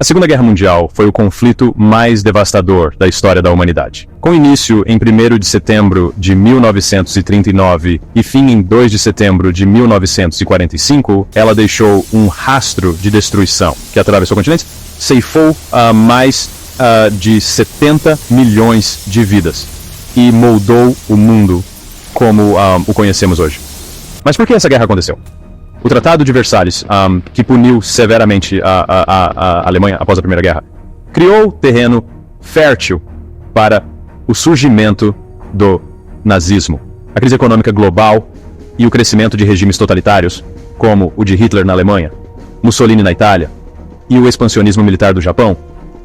A Segunda Guerra Mundial foi o conflito mais devastador da história da humanidade. Com início em 1º de setembro de 1939 e fim em 2 de setembro de 1945, ela deixou um rastro de destruição que atravessou continentes, ceifou mais de 70 milhões de vidas e moldou o mundo como o conhecemos hoje. Mas por que essa guerra aconteceu? O Tratado de Versalhes, que puniu severamente a Alemanha após a Primeira Guerra, criou terreno fértil para o surgimento do nazismo. A crise econômica global e o crescimento de regimes totalitários, como o de Hitler na Alemanha, Mussolini na Itália e o expansionismo militar do Japão,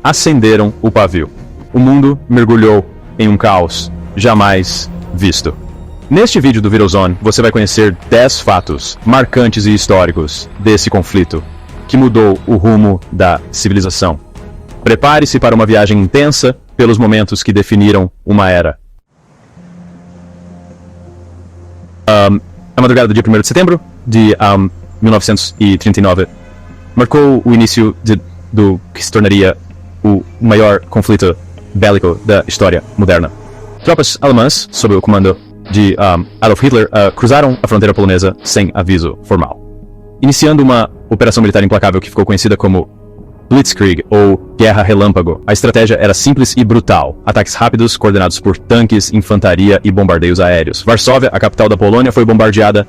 acenderam o pavio. O mundo mergulhou em um caos jamais visto. Neste vídeo do VideoZone, você vai conhecer 10 fatos marcantes e históricos desse conflito, que mudou o rumo da civilização. Prepare-se para uma viagem intensa pelos momentos que definiram uma era. A madrugada do dia 1º de setembro de 1939 marcou o início do que se tornaria o maior conflito bélico da história moderna. Tropas alemãs, sob o comando de Adolf Hitler, cruzaram a fronteira polonesa sem aviso formal, iniciando uma operação militar implacável que ficou conhecida como Blitzkrieg, ou Guerra Relâmpago. A estratégia era simples e brutal: ataques rápidos, coordenados por tanques, infantaria e bombardeios aéreos. Varsóvia, a capital da Polônia, foi bombardeada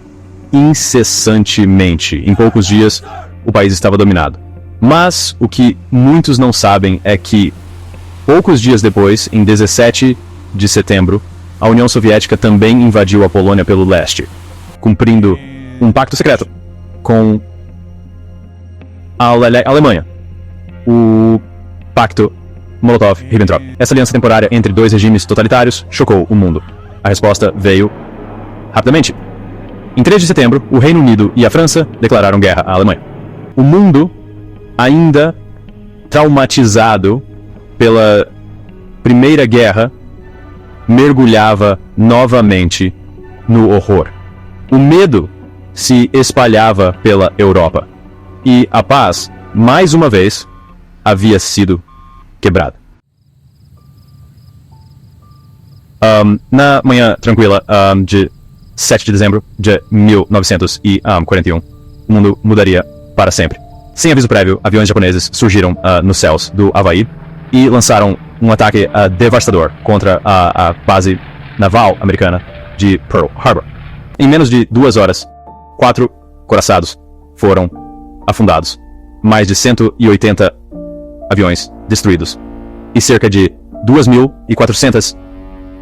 incessantemente. Em poucos dias, o país estava dominado. Mas o que muitos não sabem é que, poucos dias depois, em 17 de setembro, a União Soviética também invadiu a Polônia pelo leste, cumprindo um pacto secreto com a Alemanha, o Pacto Molotov-Ribbentrop. Essa aliança temporária entre dois regimes totalitários chocou o mundo. A resposta veio rapidamente. Em 3 de setembro, o Reino Unido e a França declararam guerra à Alemanha. O mundo, ainda traumatizado pela Primeira Guerra, mergulhava novamente no horror. O medo se espalhava pela Europa e a paz, mais uma vez, havia sido quebrada. Na manhã tranquila de 7 de dezembro de 1941, o mundo mudaria para sempre. Sem aviso prévio, aviões japoneses surgiram nos céus do Havaí e lançaram um ataque devastador contra a base naval americana de Pearl Harbor. Em menos de 2 horas, 4 coraçados foram afundados, mais de 180 aviões destruídos e cerca de 2.400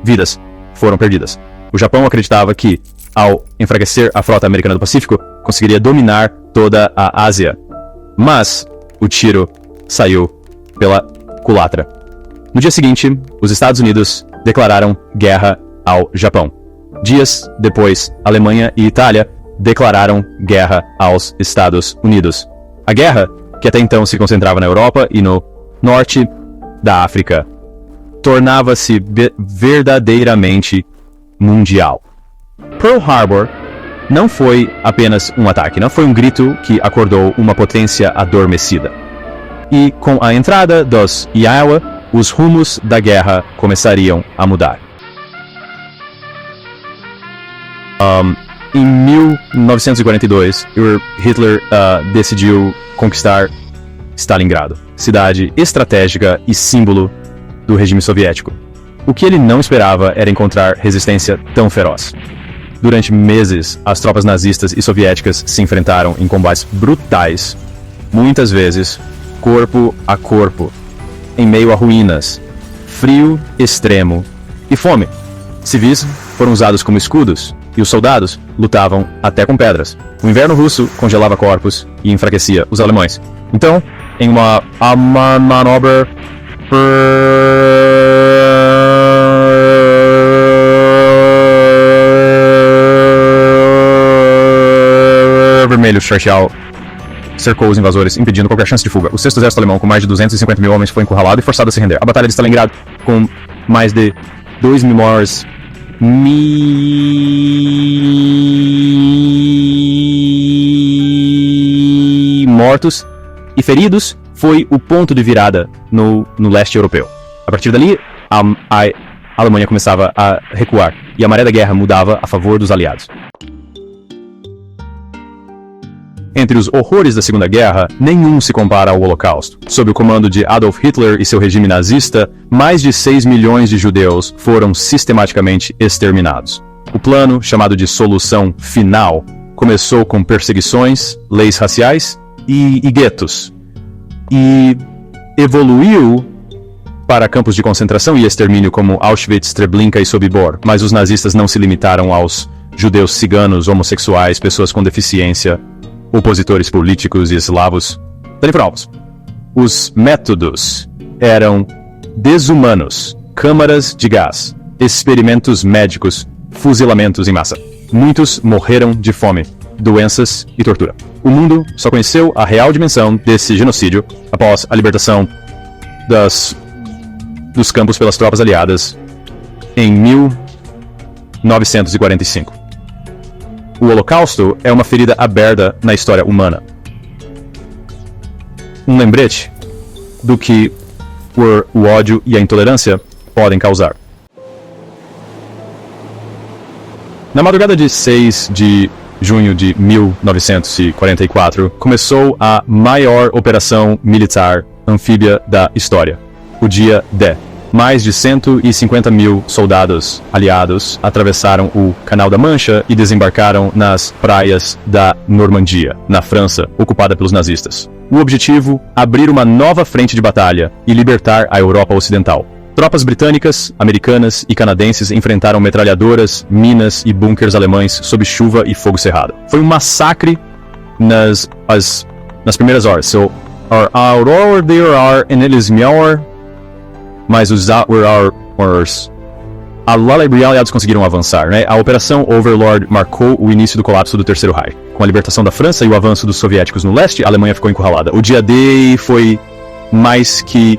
vidas foram perdidas. O Japão acreditava que, ao enfraquecer a frota americana do Pacífico, conseguiria dominar toda a Ásia. Mas o tiro saiu pela culatra. No dia seguinte, os Estados Unidos declararam guerra ao Japão. Dias depois, Alemanha e Itália declararam guerra aos Estados Unidos. A guerra, que até então se concentrava na Europa e no norte da África, tornava-se verdadeiramente mundial. Pearl Harbor não foi apenas um ataque, não foi um grito que acordou uma potência adormecida. E com a entrada dos Iowa, os rumos da guerra começariam a mudar. Em 1942, Hitler decidiu conquistar Stalingrado, cidade estratégica e símbolo do regime soviético. O que ele não esperava era encontrar resistência tão feroz. Durante meses, as tropas nazistas e soviéticas se enfrentaram em combates brutais, muitas vezes corpo a corpo, em meio a ruínas, frio extremo e fome. Civis foram usados como escudos e os soldados lutavam até com pedras. O inverno russo congelava corpos e enfraquecia os alemães. Então, em uma manobra vermelho, Churchill cercou os invasores, impedindo qualquer chance de fuga. O 6º Exército Alemão, com mais de 250.000 homens, foi encurralado e forçado a se render. A Batalha de Stalingrado, com mais de 2.000 mortos e feridos foi o ponto de virada no leste europeu. A partir dali, a Alemanha começava a recuar e a maré da guerra mudava a favor dos aliados. Entre os horrores da Segunda Guerra, nenhum se compara ao Holocausto. Sob o comando de Adolf Hitler e seu regime nazista, mais de 6 milhões de judeus foram sistematicamente exterminados. O plano, chamado de Solução Final, começou com perseguições, leis raciais e guetos, e evoluiu para campos de concentração e extermínio como Auschwitz, Treblinka e Sobibor, mas os nazistas não se limitaram aos judeus ciganos, homossexuais, pessoas com deficiência, opositores políticos e eslavos. Daniel, os métodos eram desumanos, câmaras de gás, experimentos médicos, fuzilamentos em massa. Muitos morreram de fome, doenças e tortura. O mundo só conheceu a real dimensão desse genocídio após a libertação dos campos pelas tropas aliadas em 1945. O Holocausto é uma ferida aberta na história humana. Um lembrete do que o ódio e a intolerância podem causar. Na madrugada de 6 de junho de 1944, começou a maior operação militar anfíbia da história, o Dia D. Mais de 150 mil soldados aliados atravessaram o Canal da Mancha e desembarcaram nas praias da Normandia, na França, ocupada pelos nazistas. O objetivo: abrir uma nova frente de batalha e libertar a Europa Ocidental. Tropas britânicas, americanas e canadenses enfrentaram metralhadoras, minas e bunkers alemães sob chuva e fogo cerrado. Foi um massacre nas primeiras horas. So, our Aurora there are and it is melhor. Mas os aliados conseguiram avançar, né? A Operação Overlord marcou o início do colapso do Terceiro Reich. Com a libertação da França e o avanço dos soviéticos no leste, a Alemanha ficou encurralada. O Dia D foi mais que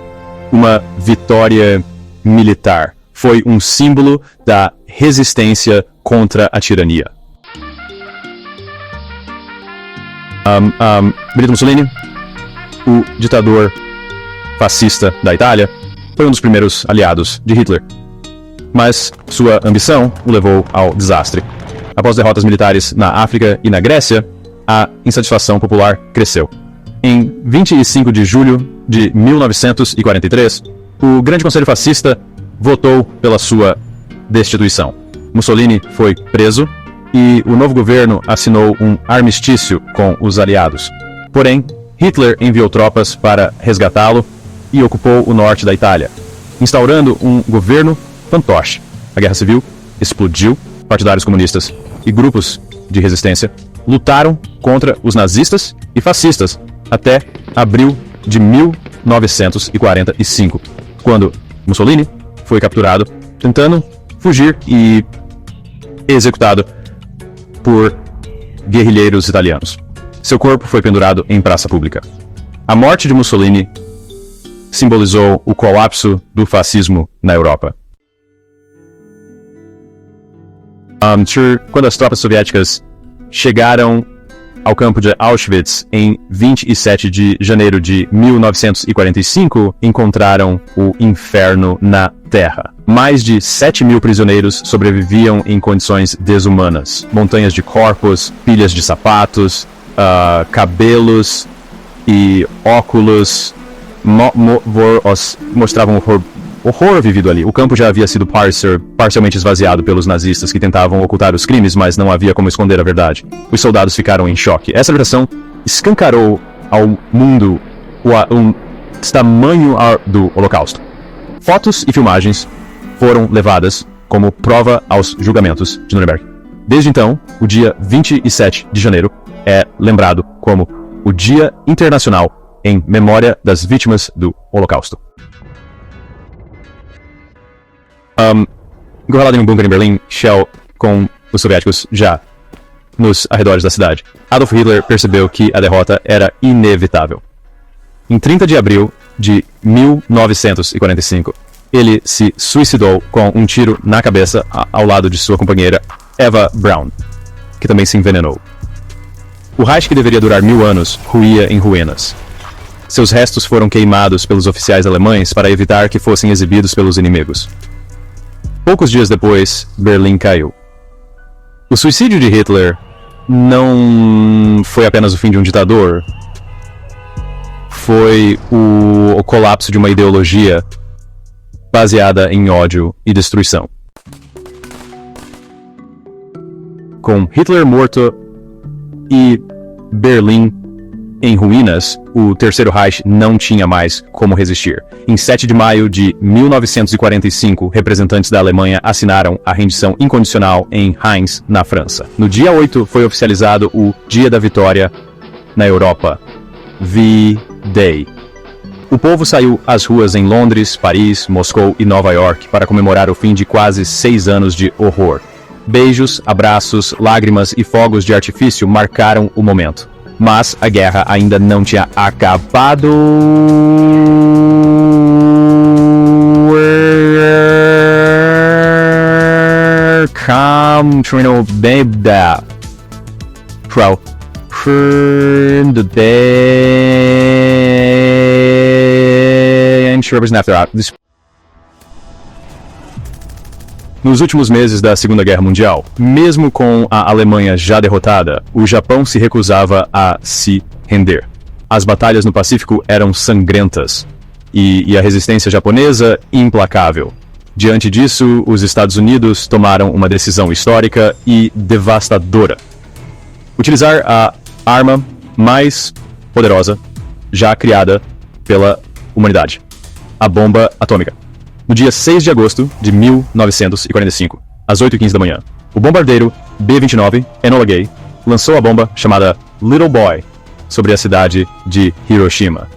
uma vitória militar. Foi um símbolo da resistência contra a tirania. Benito Mussolini, o ditador fascista da Itália, foi um dos primeiros aliados de Hitler, mas sua ambição o levou ao desastre. Após derrotas militares na África e na Grécia, a insatisfação popular cresceu. Em 25 de julho de 1943, o Grande Conselho Fascista votou pela sua destituição. Mussolini foi preso e o novo governo assinou um armistício com os aliados. Porém, Hitler enviou tropas para resgatá-lo e ocupou o norte da Itália, instaurando um governo fantoche. A guerra civil explodiu, partidários comunistas e grupos de resistência lutaram contra os nazistas e fascistas até abril de 1945, quando Mussolini foi capturado, tentando fugir e executado por guerrilheiros italianos. Seu corpo foi pendurado em praça pública. A morte de Mussolini simbolizou o colapso do fascismo na Europa. Quando as tropas soviéticas chegaram ao campo de Auschwitz em 27 de janeiro de 1945, encontraram o inferno na Terra. Mais de 7 mil prisioneiros sobreviviam em condições desumanas. Montanhas de corpos, pilhas de sapatos, cabelos e óculos mostravam horror vivido ali. O campo já havia sido parcialmente esvaziado pelos nazistas que tentavam ocultar os crimes, mas não havia como esconder a verdade. Os soldados ficaram em choque. Essa liberação escancarou ao mundo o tamanho do Holocausto. Fotos e filmagens foram levadas como prova aos julgamentos de Nuremberg. Desde então, o dia 27 de janeiro é lembrado como o Dia Internacional em memória das vítimas do Holocausto. Encurralado em um bunker em Berlim, Shell com os soviéticos já nos arredores da cidade, Adolf Hitler percebeu que a derrota era inevitável. Em 30 de abril de 1945, ele se suicidou com um tiro na cabeça ao lado de sua companheira Eva Braun, que também se envenenou. O Reich, que deveria durar 1000 anos, ruía em ruínas. Seus restos foram queimados pelos oficiais alemães para evitar que fossem exibidos pelos inimigos. Poucos dias depois, Berlim caiu. O suicídio de Hitler não foi apenas o fim de um ditador. Foi o colapso de uma ideologia baseada em ódio e destruição. Com Hitler morto e Berlim em ruínas, o Terceiro Reich não tinha mais como resistir. Em 7 de maio de 1945, representantes da Alemanha assinaram a rendição incondicional em Reims, na França. No dia 8, foi oficializado o Dia da Vitória na Europa, V-Day. O povo saiu às ruas em Londres, Paris, Moscou e Nova York para comemorar o fim de quase 6 anos de horror. Beijos, abraços, lágrimas e fogos de artifício marcaram o momento. Mas a guerra ainda não tinha acabado. Nos últimos meses da Segunda Guerra Mundial, mesmo com a Alemanha já derrotada, o Japão se recusava a se render. As batalhas no Pacífico eram sangrentas, e a resistência japonesa implacável. Diante disso, os Estados Unidos tomaram uma decisão histórica e devastadora: utilizar a arma mais poderosa já criada pela humanidade, a bomba atômica. No dia 6 de agosto de 1945, às 8h15 da manhã, o bombardeiro B-29 Enola Gay lançou a bomba chamada Little Boy sobre a cidade de Hiroshima.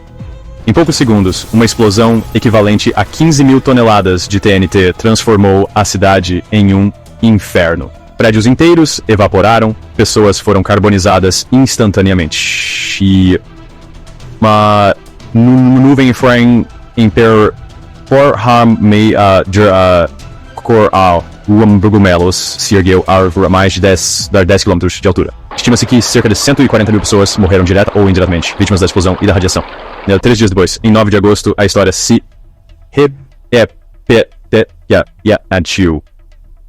Em poucos segundos, uma explosão equivalente a 15 mil toneladas de TNT transformou a cidade em um inferno. Prédios inteiros evaporaram, pessoas foram carbonizadas instantaneamente. E uma nuvem cogumelos se ergueu a mais de 10 km de altura. Estima-se que cerca de 140 mil pessoas morreram direta ou indiretamente, vítimas da explosão e da radiação. 3 dias depois, em 9 de agosto, a história se repetiu.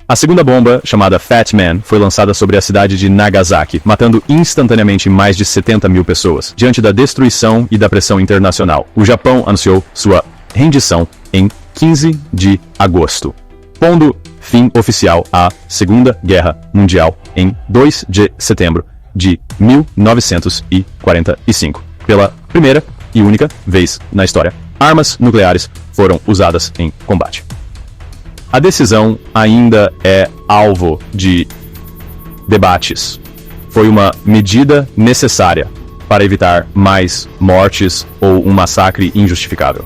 A segunda bomba, chamada Fat Man, foi lançada sobre a cidade de Nagasaki, matando instantaneamente mais de 70 mil pessoas. Diante da destruição e da pressão internacional, o Japão anunciou sua rendição em 15 de agosto, pondo fim oficial à Segunda Guerra Mundial em 2 de setembro de 1945. Pela primeira e única vez na história, armas nucleares foram usadas em combate. A decisão ainda é alvo de debates. Foi uma medida necessária para evitar mais mortes ou um massacre injustificável.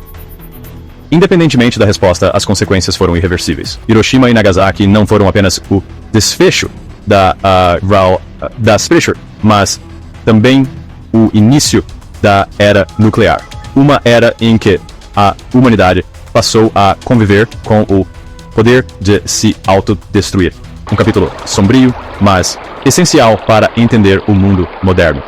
Independentemente da resposta, as consequências foram irreversíveis. Hiroshima e Nagasaki não foram apenas o desfecho da Sprecher, mas também o início da era nuclear. Uma era em que a humanidade passou a conviver com o poder de se autodestruir. Um capítulo sombrio, mas essencial para entender o mundo moderno.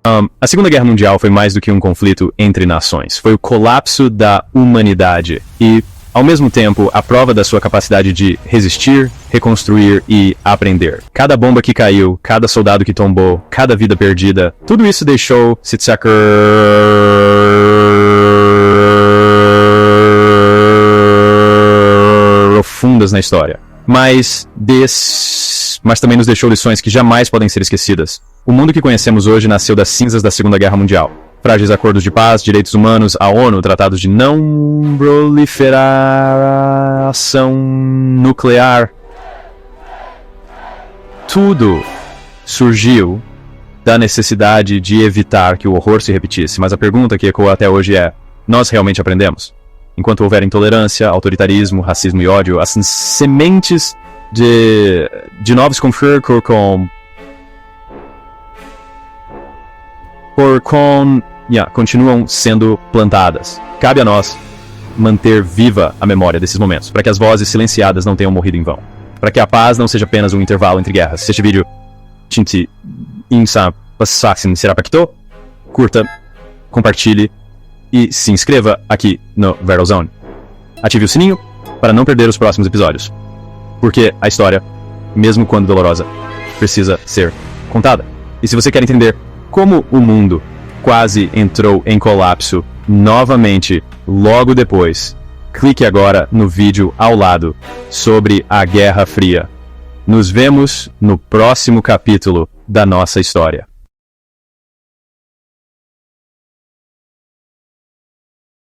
A Segunda Guerra Mundial foi mais do que um conflito entre nações. Foi o colapso da humanidade e, ao mesmo tempo, a prova da sua capacidade de resistir, reconstruir e aprender. Cada bomba que caiu, cada soldado que tombou, cada vida perdida, tudo isso deixou Sitsaker profundas na história. Mas também nos deixou lições que jamais podem ser esquecidas. O mundo que conhecemos hoje nasceu das cinzas da Segunda Guerra Mundial. Frágeis acordos de paz, direitos humanos, a ONU, tratados de não proliferação nuclear. Tudo surgiu da necessidade de evitar que o horror se repetisse. Mas a pergunta que ecoa até hoje é: nós realmente aprendemos? Enquanto houver intolerância, autoritarismo, racismo e ódio, as sementes de novos conflitos continuam sendo plantadas. Cabe a nós manter viva a memória desses momentos, para que as vozes silenciadas não tenham morrido em vão. Para que a paz não seja apenas um intervalo entre guerras. Se este vídeo te insa Passsaxin Serapacto, curta, compartilhe e se inscreva aqui no Verozone. Ative o sininho para não perder os próximos episódios, porque a história, mesmo quando dolorosa, precisa ser contada. E se você quer entender como o mundo quase entrou em colapso novamente logo depois, clique agora no vídeo ao lado sobre a Guerra Fria. Nos vemos no próximo capítulo da nossa história.